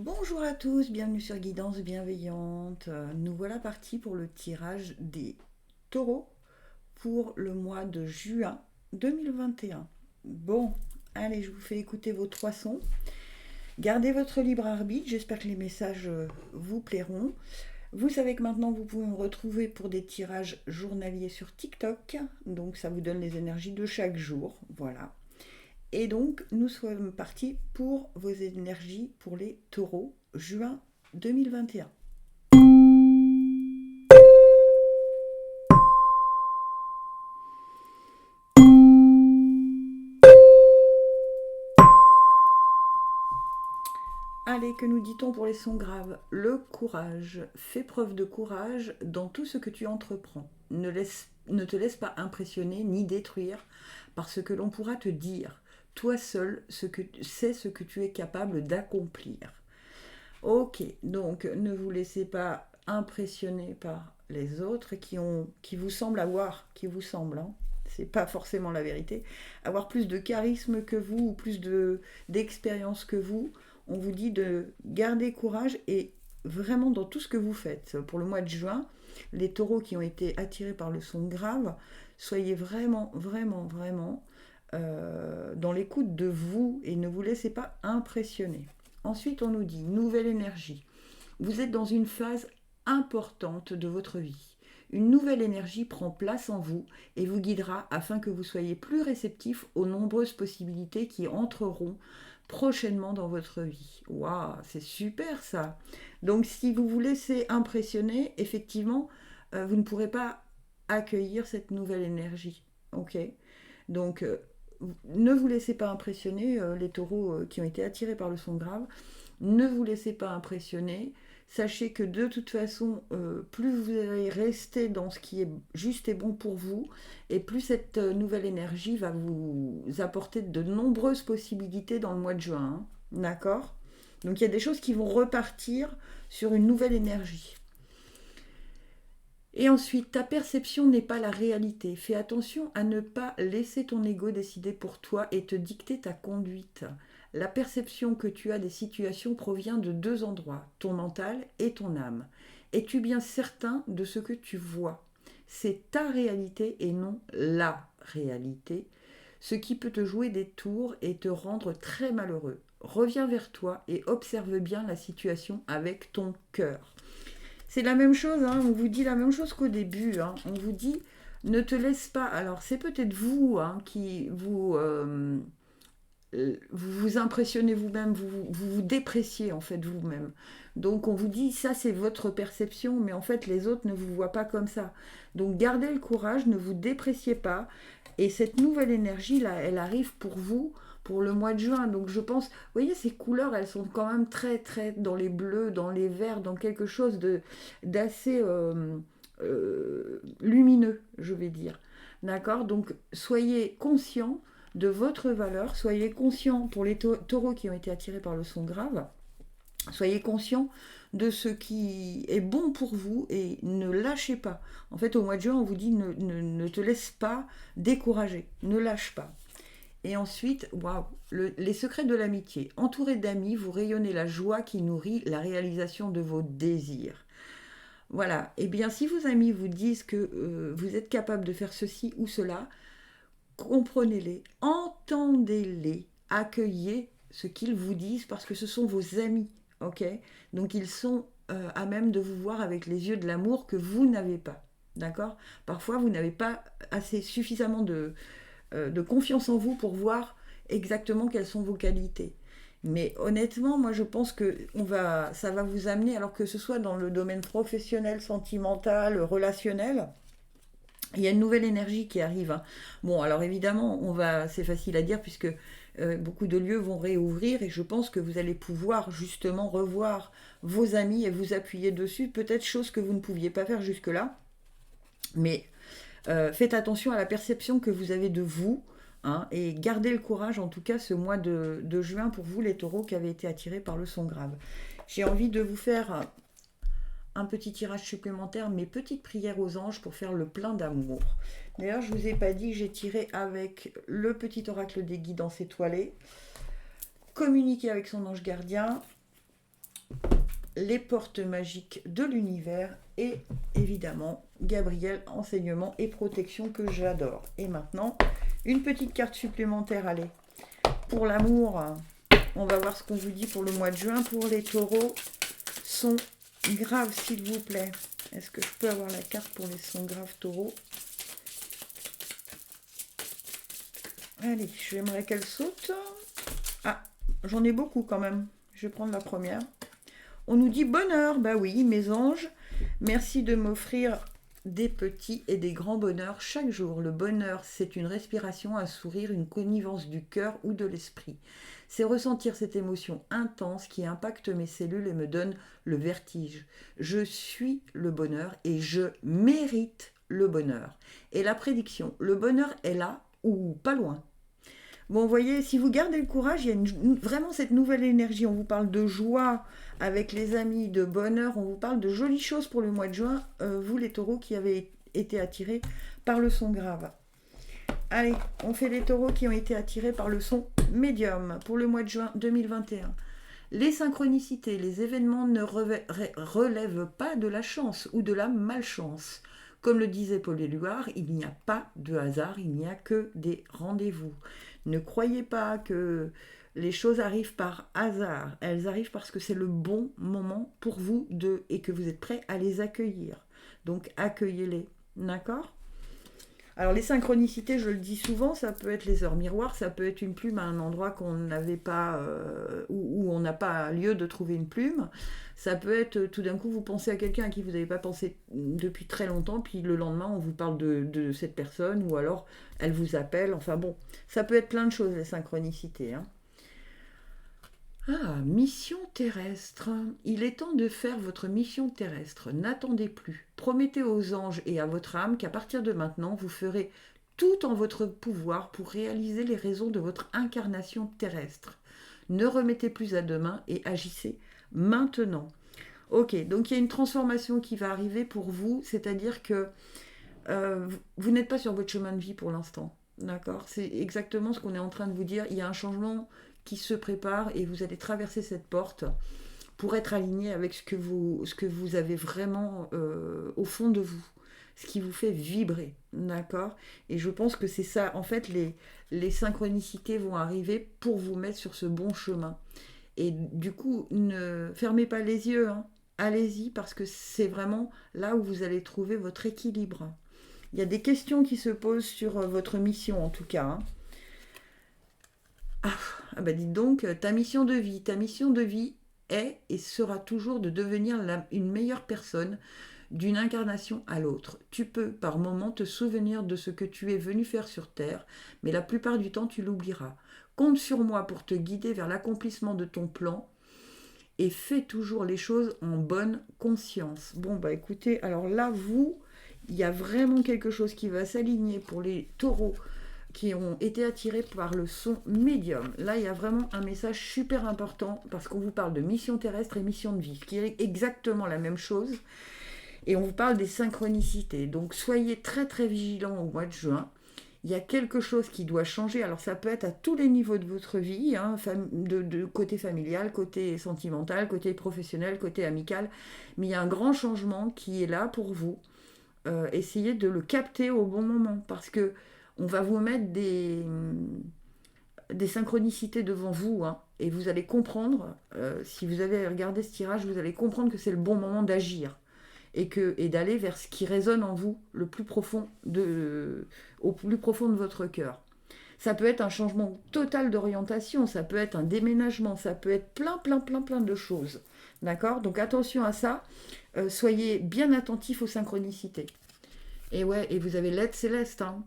Bonjour à tous, bienvenue sur Guidance Bienveillante. Nous voilà partis pour le tirage des taureaux pour le mois de juin 2021. Bon, allez, je vous fais écouter vos trois sons. Gardez votre libre arbitre, j'espère que les messages vous plairont. Vous savez que maintenant vous pouvez me retrouver pour des tirages journaliers sur TikTok, donc ça vous donne les énergies de chaque jour, voilà. Et donc, nous sommes partis pour vos énergies pour les taureaux, juin 2021. Allez, que nous dit-on pour les sons graves? Le courage. Fais preuve de courage dans tout ce que tu entreprends. Ne te laisse pas impressionner ni détruire par ce que l'on pourra te dire. Toi seul sais ce que tu es capable d'accomplir. Ok, donc ne vous laissez pas impressionner par les autres qui vous semblent hein, c'est pas forcément la vérité, avoir plus de charisme que vous ou plus d'expérience que vous. On vous dit de garder courage et vraiment dans tout ce que vous faites. Pour le mois de juin, les taureaux qui ont été attirés par le son grave, soyez vraiment, vraiment, vraiment dans l'écoute de vous et ne vous laissez pas impressionner. Ensuite, on nous dit nouvelle énergie. Vous êtes dans une phase importante de votre vie. Une nouvelle énergie prend place en vous et vous guidera afin que vous soyez plus réceptif aux nombreuses possibilités qui entreront prochainement dans votre vie. Waouh, c'est super ça. Donc si vous vous laissez impressionner, effectivement, vous ne pourrez pas accueillir cette nouvelle énergie. Ok. Donc ne vous laissez pas impressionner, les taureaux qui ont été attirés par le son grave. Ne vous laissez pas impressionner. Sachez que de toute façon, plus vous allez rester dans ce qui est juste et bon pour vous, et plus cette nouvelle énergie va vous apporter de nombreuses possibilités dans le mois de juin. Hein. D'accord? Donc il y a des choses qui vont repartir sur une nouvelle énergie. Et ensuite, ta perception n'est pas la réalité. Fais attention à ne pas laisser ton ego décider pour toi et te dicter ta conduite. La perception que tu as des situations provient de deux endroits, ton mental et ton âme. Es-tu bien certain de ce que tu vois? C'est ta réalité et non la réalité, ce qui peut te jouer des tours et te rendre très malheureux. Reviens vers toi et observe bien la situation avec ton cœur. C'est la même chose, hein, on vous dit la même chose qu'au début. Hein. On vous dit, ne te laisse pas. Alors, c'est peut-être vous qui vous impressionnez vous-même, vous dépréciez en fait vous-même. Donc, on vous dit, ça c'est votre perception, mais en fait, les autres ne vous voient pas comme ça. Donc, gardez le courage, ne vous dépréciez pas. Et cette nouvelle énergie, là, elle arrive pour vous pour le mois de juin. Donc je pense, vous voyez, ces couleurs, elles sont quand même très, très dans les bleus, dans les verts, dans quelque chose d'assez lumineux, je vais dire. D'accord? Donc soyez conscients de votre valeur, soyez conscients pour les taureaux qui ont été attirés par le son grave, soyez conscients de ce qui est bon pour vous et ne lâchez pas. En fait, au mois de juin, on vous dit ne te laisse pas décourager, ne lâche pas. Et ensuite, waouh, les secrets de l'amitié. Entouré d'amis, vous rayonnez la joie qui nourrit la réalisation de vos désirs. Voilà. Eh bien, si vos amis vous disent que vous êtes capable de faire ceci ou cela, comprenez-les, entendez-les, accueillez ce qu'ils vous disent parce que ce sont vos amis, ok? Donc ils sont à même de vous voir avec les yeux de l'amour que vous n'avez pas, d'accord? Parfois vous n'avez pas assez suffisamment de confiance en vous pour voir exactement quelles sont vos qualités. Mais honnêtement, moi je pense que ça va vous amener, alors que ce soit dans le domaine professionnel, sentimental, relationnel, il y a une nouvelle énergie qui arrive. Hein. Bon, alors évidemment, c'est facile à dire puisque beaucoup de lieux vont réouvrir et je pense que vous allez pouvoir justement revoir vos amis et vous appuyer dessus, peut-être chose que vous ne pouviez pas faire jusque-là. Mais faites attention à la perception que vous avez de vous hein, et gardez le courage, en tout cas, ce mois de juin pour vous, les taureaux qui avez été attirés par le son grave. J'ai envie de vous faire un petit tirage supplémentaire, mes petites prières aux anges pour faire le plein d'amour. D'ailleurs, je ne vous ai pas dit, j'ai tiré avec le petit oracle des guidances étoilées, communiquer avec son ange gardien, les portes magiques de l'univers et évidemment Gabriel, enseignement et protection que j'adore. Et maintenant, une petite carte supplémentaire, allez. Pour l'amour, on va voir ce qu'on vous dit pour le mois de juin. Pour les taureaux, son grave, s'il vous plaît. Est-ce que je peux avoir la carte pour les sons graves taureaux? Allez, j'aimerais qu'elle saute. Ah, j'en ai beaucoup quand même. Je vais prendre la première. On nous dit bonheur. Bah oui, mes anges, merci de m'offrir des petits et des grands bonheurs chaque jour. Le bonheur, c'est une respiration, un sourire, une connivence du cœur ou de l'esprit. C'est ressentir cette émotion intense qui impacte mes cellules et me donne le vertige. Je suis le bonheur et je mérite le bonheur. Et la prédiction, le bonheur est là ou pas loin. Bon, vous voyez, si vous gardez le courage, il y a vraiment cette nouvelle énergie. On vous parle de joie avec les amis, de bonheur. On vous parle de jolies choses pour le mois de juin. Vous, les taureaux qui avez été attirés par le son grave. Allez, on fait les taureaux qui ont été attirés par le son médium pour le mois de juin 2021. Les synchronicités, les événements ne relèvent pas de la chance ou de la malchance. Comme le disait Paul Éluard, il n'y a pas de hasard, il n'y a que des rendez-vous. Ne croyez pas que les choses arrivent par hasard. Elles arrivent parce que c'est le bon moment pour vous et que vous êtes prêts à les accueillir. Donc accueillez-les. D'accord ? Alors les synchronicités, je le dis souvent, ça peut être les heures miroirs, ça peut être une plume à un endroit qu'on n'avait pas, où on n'a pas lieu de trouver une plume. Ça peut être tout d'un coup vous pensez à quelqu'un à qui vous n'avez pas pensé depuis très longtemps, puis le lendemain on vous parle de cette personne, ou alors elle vous appelle, enfin bon, ça peut être plein de choses les synchronicités. Hein. Ah, mission terrestre. Il est temps de faire votre mission terrestre. N'attendez plus. Promettez aux anges et à votre âme qu'à partir de maintenant, vous ferez tout en votre pouvoir pour réaliser les raisons de votre incarnation terrestre. Ne remettez plus à demain et agissez maintenant. Ok, donc il y a une transformation qui va arriver pour vous, c'est-à-dire que vous n'êtes pas sur votre chemin de vie pour l'instant. D'accord ? C'est exactement ce qu'on est en train de vous dire. Il y a un changement qui se prépare et vous allez traverser cette porte pour être aligné avec ce que vous avez vraiment au fond de vous, ce qui vous fait vibrer, d'accord ? Et je pense que c'est ça, en fait, les synchronicités vont arriver pour vous mettre sur ce bon chemin. Et du coup, ne fermez pas les yeux, hein. Allez-y, parce que c'est vraiment là où vous allez trouver votre équilibre. Il y a des questions qui se posent sur votre mission, en tout cas, hein. Ah bah dites donc, ta mission de vie est et sera toujours de devenir une meilleure personne d'une incarnation à l'autre. Tu peux par moments te souvenir de ce que tu es venu faire sur Terre, mais la plupart du temps tu l'oublieras. Compte sur moi pour te guider vers l'accomplissement de ton plan et fais toujours les choses en bonne conscience. Bon bah écoutez, alors là il y a vraiment quelque chose qui va s'aligner pour les taureaux qui ont été attirés par le son médium. Là, il y a vraiment un message super important parce qu'on vous parle de mission terrestre et mission de vie, ce qui est exactement la même chose. Et on vous parle des synchronicités. Donc, soyez très très vigilants au mois de juin. Il y a quelque chose qui doit changer. Alors, ça peut être à tous les niveaux de votre vie, hein, de côté familial, côté sentimental, côté professionnel, côté amical. Mais il y a un grand changement qui est là pour vous. Essayez de le capter au bon moment parce que on va vous mettre des synchronicités devant vous, hein, et vous allez comprendre, si vous avez regardé ce tirage, vous allez comprendre que c'est le bon moment d'agir et d'aller vers ce qui résonne en vous au plus profond de votre cœur. Ça peut être un changement total d'orientation, ça peut être un déménagement, ça peut être plein de choses. D'accord ? Donc attention à ça, soyez bien attentifs aux synchronicités. Et ouais, et vous avez l'aide céleste, hein.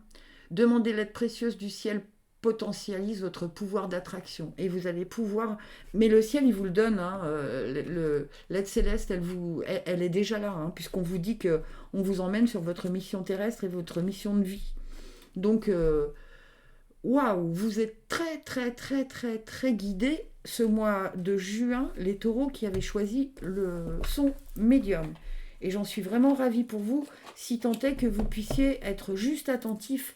Demandez l'aide précieuse du ciel potentialise votre pouvoir d'attraction. Et vous allez pouvoir... Mais le ciel, il vous le donne. Hein, l'aide céleste, elle est déjà là. Hein, puisqu'on vous dit qu'on vous emmène sur votre mission terrestre et votre mission de vie. Donc, waouh, vous êtes très guidés ce mois de juin, les taureaux qui avaient choisi le son médium. Et j'en suis vraiment ravie pour vous, si tant est que vous puissiez être juste attentifs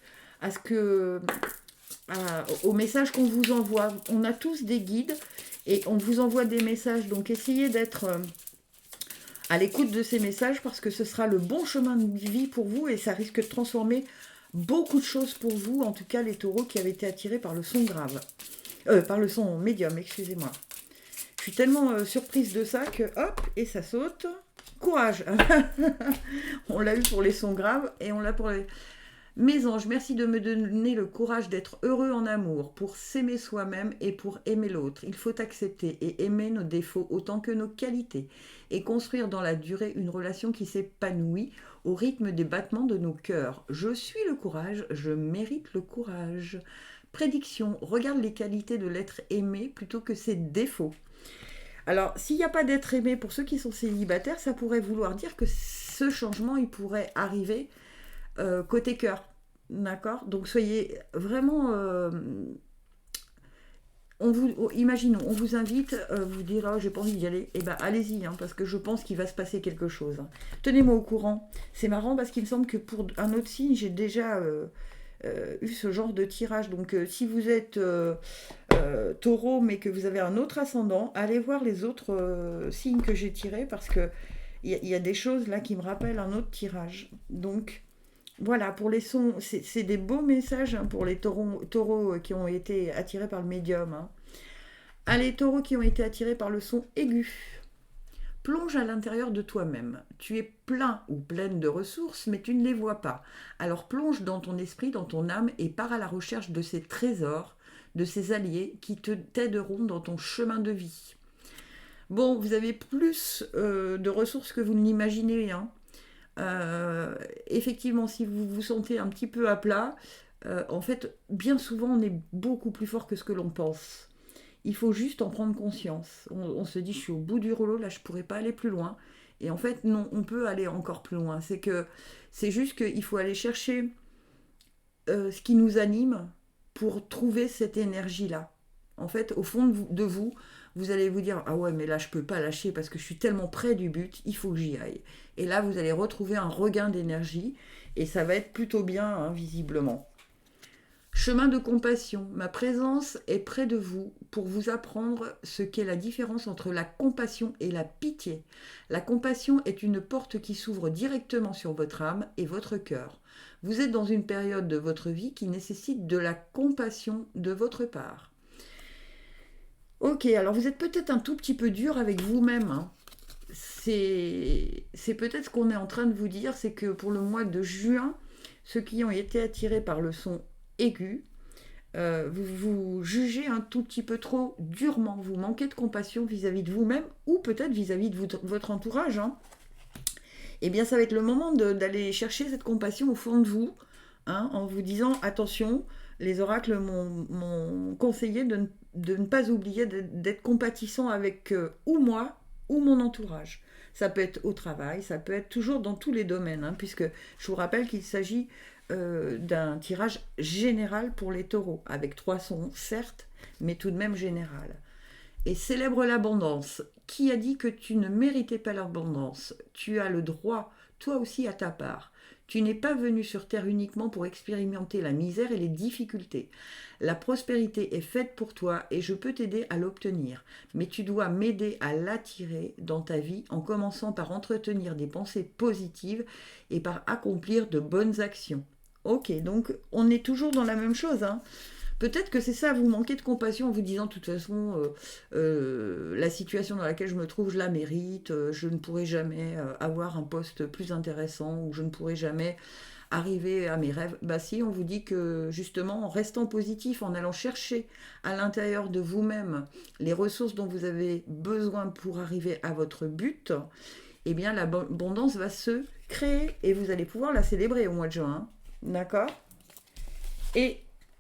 au message qu'on vous envoie. On a tous des guides Et on vous envoie des messages, donc essayez d'être à l'écoute de ces messages parce que ce sera le bon chemin de vie pour vous et ça risque de transformer beaucoup de choses pour vous, en tout cas les taureaux qui avaient été attirés par le son grave. Par le son médium, excusez-moi. Je suis tellement surprise de ça que hop, et ça saute. Courage. On l'a eu pour les sons graves et on l'a pour les... Mes anges, merci de me donner le courage d'être heureux en amour, pour s'aimer soi-même et pour aimer l'autre. Il faut accepter et aimer nos défauts autant que nos qualités et construire dans la durée une relation qui s'épanouit au rythme des battements de nos cœurs. Je suis le courage, je mérite le courage. Prédiction, regarde les qualités de l'être aimé plutôt que ses défauts. Alors, s'il n'y a pas d'être aimé pour ceux qui sont célibataires, ça pourrait vouloir dire que ce changement, il pourrait arriver côté cœur, d'accord? Donc soyez vraiment, imaginons, on vous invite, vous dire oh, j'ai pas envie d'y aller, et ben allez-y, hein, parce que je pense qu'il va se passer quelque chose. Tenez-moi au courant. C'est marrant parce qu'il me semble que pour un autre signe, j'ai déjà eu ce genre de tirage. Donc si vous êtes taureau, mais que vous avez un autre ascendant, allez voir les autres signes que j'ai tirés parce que il y a des choses là qui me rappellent un autre tirage. Donc voilà, pour les sons, c'est des beaux messages hein, pour les taureaux qui ont été attirés par le médium. Hein. Ah, les taureaux qui ont été attirés par le son aigu. Plonge à l'intérieur de toi-même. Tu es plein ou pleine de ressources, mais tu ne les vois pas. Alors plonge dans ton esprit, dans ton âme, et pars à la recherche de ces trésors, de ces alliés qui t'aideront dans ton chemin de vie. Bon, vous avez plus de ressources que vous ne l'imaginez, hein. Effectivement, si vous vous sentez un petit peu à plat, en fait, bien souvent, on est beaucoup plus fort que ce que l'on pense. Il faut juste en prendre conscience. On se dit, je suis au bout du rouleau, là, je pourrais pas aller plus loin. Et en fait, non, on peut aller encore plus loin. C'est juste qu'il faut aller chercher ce qui nous anime pour trouver cette énergie-là. En fait, au fond de vous, vous allez vous dire « Ah ouais, mais là, je peux pas lâcher parce que je suis tellement près du but, il faut que j'y aille. » Et là, vous allez retrouver un regain d'énergie et ça va être plutôt bien, hein, visiblement. Chemin de compassion. Ma présence est près de vous pour vous apprendre ce qu'est la différence entre la compassion et la pitié. La compassion est une porte qui s'ouvre directement sur votre âme et votre cœur. Vous êtes dans une période de votre vie qui nécessite de la compassion de votre part. Ok, alors vous êtes peut-être un tout petit peu dur avec vous-même. Hein. C'est peut-être ce qu'on est en train de vous dire, c'est que pour le mois de juin, ceux qui ont été attirés par le son aigu, vous vous jugez un tout petit peu trop durement, vous manquez de compassion vis-à-vis de vous-même ou peut-être vis-à-vis de votre entourage. Hein. Eh bien, ça va être le moment d'aller chercher cette compassion au fond de vous, hein, en vous disant attention, les oracles m'ont conseillé de ne pas oublier d'être compatissant avec ou moi ou mon entourage. Ça peut être au travail, ça peut être toujours dans tous les domaines, hein, puisque je vous rappelle qu'il s'agit d'un tirage général pour les taureaux, avec 3 sons, certes, mais tout de même général. Et célèbre l'abondance. Qui a dit que tu ne méritais pas l'abondance? Tu as le droit, toi aussi, à ta part. Tu n'es pas venu sur Terre uniquement pour expérimenter la misère et les difficultés. La prospérité est faite pour toi et je peux t'aider à l'obtenir. Mais tu dois m'aider à l'attirer dans ta vie en commençant par entretenir des pensées positives et par accomplir de bonnes actions. Ok, donc on est toujours dans la même chose, hein. Peut-être que c'est ça, vous manquez de compassion en vous disant de toute façon la situation dans laquelle je me trouve, je la mérite, je ne pourrai jamais avoir un poste plus intéressant ou je ne pourrai jamais arriver à mes rêves. Bah si, on vous dit que justement en restant positif, en allant chercher à l'intérieur de vous-même les ressources dont vous avez besoin pour arriver à votre but, eh bien l'abondance va se créer et vous allez pouvoir la célébrer au mois de juin. Hein. D'accord? Et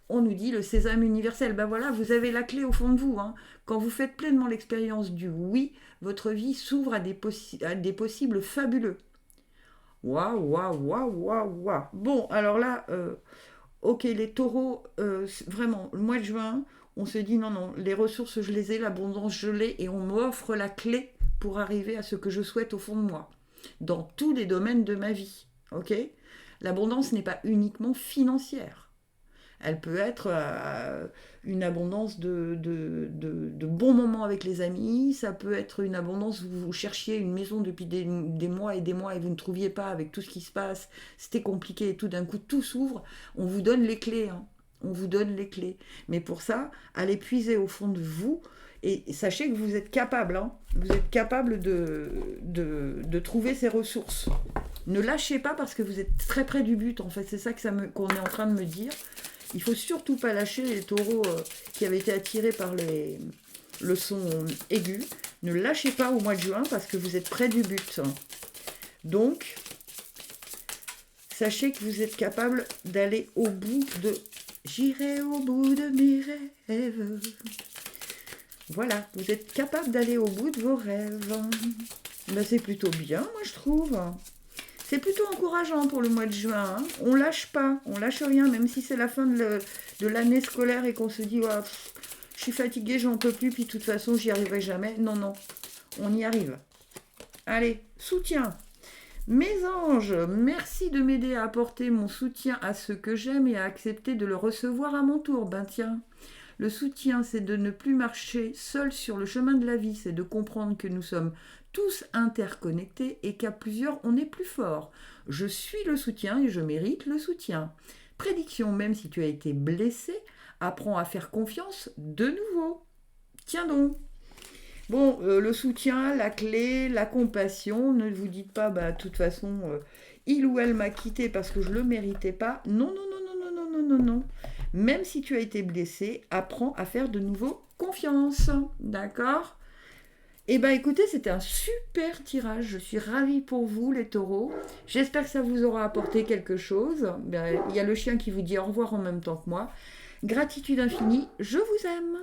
on nous dit le sésame universel. Ben voilà, vous avez la clé au fond de vous. Hein. Quand vous faites pleinement l'expérience du oui, votre vie s'ouvre à des possibles fabuleux. Waouh, waouh, waouh, waouh, waouh. Bon, alors là, ok, les taureaux, vraiment, le mois de juin, on se dit non, non, les ressources, je les ai, l'abondance, je l'ai, et on m'offre la clé pour arriver à ce que je souhaite au fond de moi, dans tous les domaines de ma vie. Ok ? L'abondance n'est pas uniquement financière. Elle peut être une abondance de bons moments avec les amis. Ça peut être une abondance où vous cherchiez une maison depuis des mois et des mois et vous ne trouviez pas avec tout ce qui se passe. C'était compliqué et tout d'un coup tout s'ouvre. On vous donne les clés. Hein. On vous donne les clés. Mais pour ça, allez puiser au fond de vous. Et sachez que vous êtes capable, hein. Vous êtes capable de trouver ces ressources. Ne lâchez pas parce que vous êtes très près du but. En fait, c'est ça qu'on est en train de me dire. Il faut surtout pas lâcher les taureaux qui avaient été attirés par le son aigu. Ne lâchez pas au mois de juin parce que vous êtes près du but. Donc, sachez que vous êtes capable d'aller au bout de... J'irai au bout de mes rêves. Voilà, vous êtes capable d'aller au bout de vos rêves. Ben, c'est plutôt bien, moi je trouve. C'est plutôt encourageant pour le mois de juin. Hein. On lâche pas, on lâche rien, même si c'est la fin de l'année scolaire et qu'on se dit oh, je suis fatiguée, j'en peux plus, puis de toute façon j'y arriverai jamais. Non, non, on y arrive. Allez, soutien. Mes anges, merci de m'aider à apporter mon soutien à ceux que j'aime et à accepter de le recevoir à mon tour. Ben tiens. Le soutien, c'est de ne plus marcher seul sur le chemin de la vie, c'est de comprendre que nous sommes tous interconnectés et qu'à plusieurs, on est plus fort. Je suis le soutien et je mérite le soutien. Prédiction, même si tu as été blessé, apprends à faire confiance de nouveau. Tiens donc. Bon, le soutien, la clé, la compassion, ne vous dites pas, bah, de toute façon, il ou elle m'a quitté parce que je ne le méritais pas. Non, non, non, non, non, non, non, non, non. Même si tu as été blessé, apprends à faire de nouveau confiance. D'accord ? Eh bien, écoutez, c'était un super tirage. Je suis ravie pour vous, les taureaux. J'espère que ça vous aura apporté quelque chose. Il y a le chien qui vous dit au revoir en même temps que moi. Gratitude infinie, je vous aime.